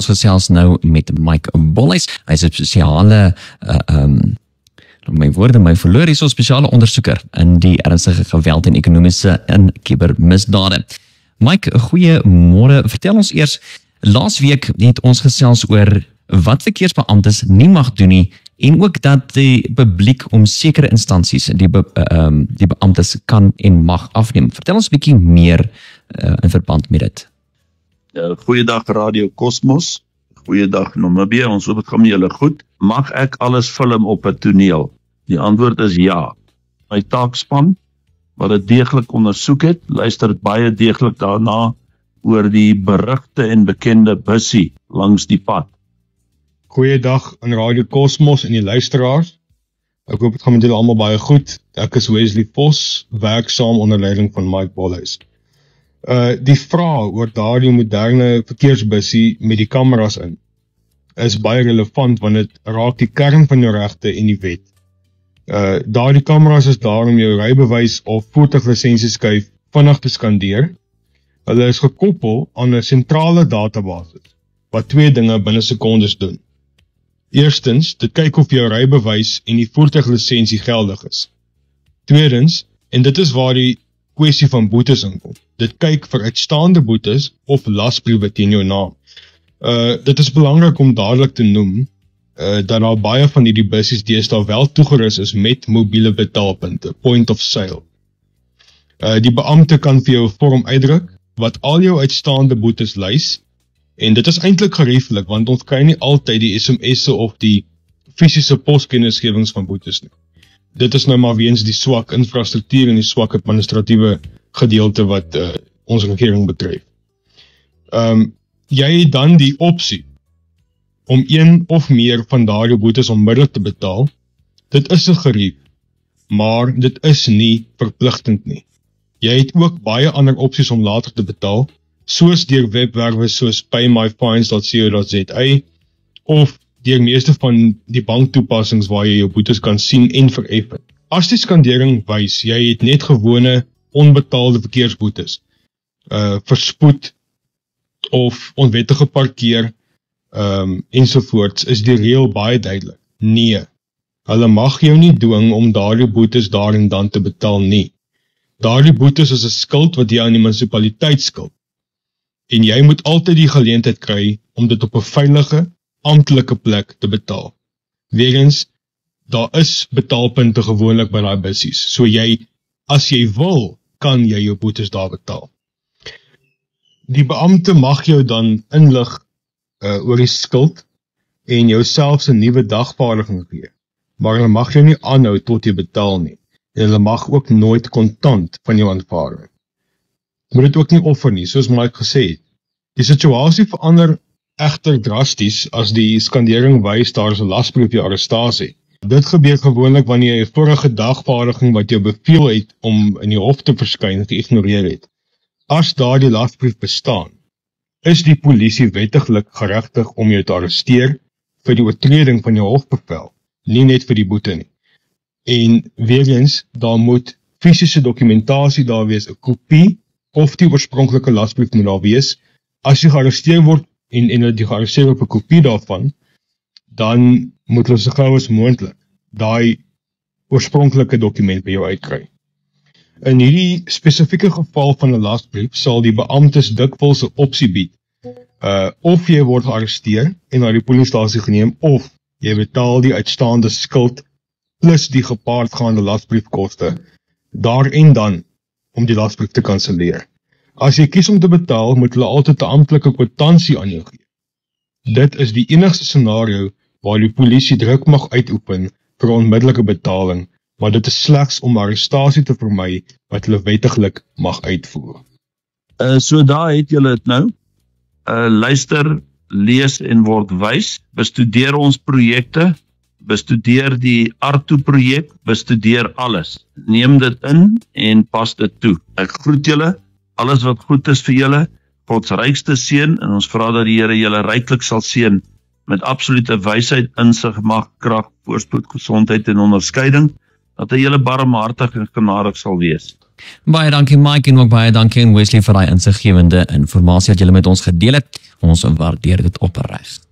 Ons gesels nou met Mike Bolhuis. Hy is 'n spesiale my woorde, my verloor is 'n spesiale ondersoeker in die ernstige geweld en ekonomiese en kubermisdade. Mike, goeiemôre. Vertel ons eers, laasweek het ons gesels oor wat verkeersbeamptes nie mag doen nie en ook dat die publiek om sekere instansies die beamptes kan en mag afneem. Vertel ons 'n bietjie meer in verband met dit. Goeiedag Radio Kosmos, goeiedag Namibië, ons hoop het gaan met julle goed. Mag ek alles film op 'n toneel? Die antwoord is ja. My taakspan, wat dit deeglik ondersoek het, luister baie deeglik daarna oor die berigte en bekende bussie langs die pad. Goeiedag aan Radio Kosmos en die luisteraars. Ek hoop het gaan met julle almal baie goed. Ek is Wesley Vos, werksaam onder leiding van Mike Bolhuis. Die vraag oor daardie moderne verkeersbussie met die kameras in is baie relevant want dit raak die kern van jou regte en die wet. Daardie kameras is daar om jou rybewys of voertuiglisensieskyf vinnig te skandeer. Hulle is gekoppel aan 'n sentrale database wat twee dinge binne sekondes doen. Eerstens, dit kyk of jou rybewys en die voertuiglisensie geldig is. Tweedens, en dit is waar die kwessie van boetes inkom, dit kyk vir uitstaande boetes of lasbriewe teen jou naam. Dit is belangrik om dadelik te noem dat daar baie van hierdie bussies deesdae wel toegerus is met mobiele betaalpunte, point of sale. Die beampte kan vir jou 'n vorm uitdruk wat al jou uitstaande boetes lys, en dit is eintlik gerieflik want ons kry nie altyd die SMS'e of die fisiese poskennisgewings van boetes nie. Dit is nou maar weens die swak infrastruktuur en die swak administratiewe gedeelte wat ons regering betref. Jy het dan die opsie om een of meer van daardie boetes onmiddellik te betaal. Dit is 'n gerief, maar dit is nie verpligtend nie. Jy het ook baie ander opsies om later te betaal, soos deur webwerwe soos paymyfines.co.za of deur meeste van die banktoepassings waar jy jou boetes kan sien en vereffen. As die skandering wys, jy het net gewone onbetaalde verkeersboetes, verspoed of onwettige parkeer, ensovoorts, is die reël baie duidelik. Nee, hulle mag jou nie dwing om daardie boetes daar en dan te betaal nie. Daardie boetes is 'n skuld wat jy aan die munisipaliteit skuld. En jy moet altyd die geleentheid kry om dit op 'n veilige, amptelike plek te betaal. Weerens, daar is betaalpunte gewoonlik by daai bussies. So as jy wil, kan jy jou boetes daar betaal. Die beampte mag jou dan inlig oor die skuld en jou selfs 'n nuwe dagvaardiging gee. Maar hulle mag jou nie aanhou tot jy betaal nie. En hulle mag ook nooit kontant van jou aanvaar. Moet dit ook nie offer nie, soos Mike gesê het. Die situasie verander egter drasties as die skandering wys daar is 'n lasbrief vir arrestasie. Dit gebeur gewoonlik wanneer jy 'n vorige dagvaardiging wat jou beveel het om in die hof te verskyn geïgnoreer het. As daardie lasbrief bestaan, is die polisie wettiglik geregtig om jou te arresteer vir die oortreding van jou hofbevel, nie net vir die boete nie. En weer eens, daar moet fisiese dokumentasie daar wees, 'n kopie of die oorspronklike lasbrief moet daar wees. As jy gearresteer word en jy gearresteer op 'n kopie daarvan, dan moet hulle so gou as moontlik daai oorspronklike dokument by jou uitkry. In hierdie spesifieke geval van 'n lasbrief sal die beamptes dikwels 'n opsie bied. Of jy word gearresteer en na die polisiestasie geneem, of jy betaal die uitstaande skuld plus die gepaardgaande lasbriefkoste daar en dan om die lasbrief te kanselleer. As jy kies om te betaal, moet hulle altyd 'n amptelike kwitansie aan jou gee. Dit is die enigste scenario waar die polisie druk mag uitoefen vir onmiddellike betaling, maar dit is slegs om arrestasie te vermy wat hulle wettiglik mag uitvoer. So daar het julle dit nou. Luister, lees en word wys. Bestudeer ons projekte, bestudeer die ARTO projek, bestudeer alles. Neem dit in en pas dit toe. Ek groet julle, alles wat goed is vir julle, Gods rykste seën, en ons vra dat die Here julle ryklik sal seën met absolute wysheid, insig, mag, krag, voorspoed, gesondheid en onderskeiding, dat hy julle barmhartig en genadig sal wees. Baie dankie Mike en ook baie dankie aan Wesley vir daai insiggewende inligting wat julle met ons gedeel het. Ons waardeer dit opreg.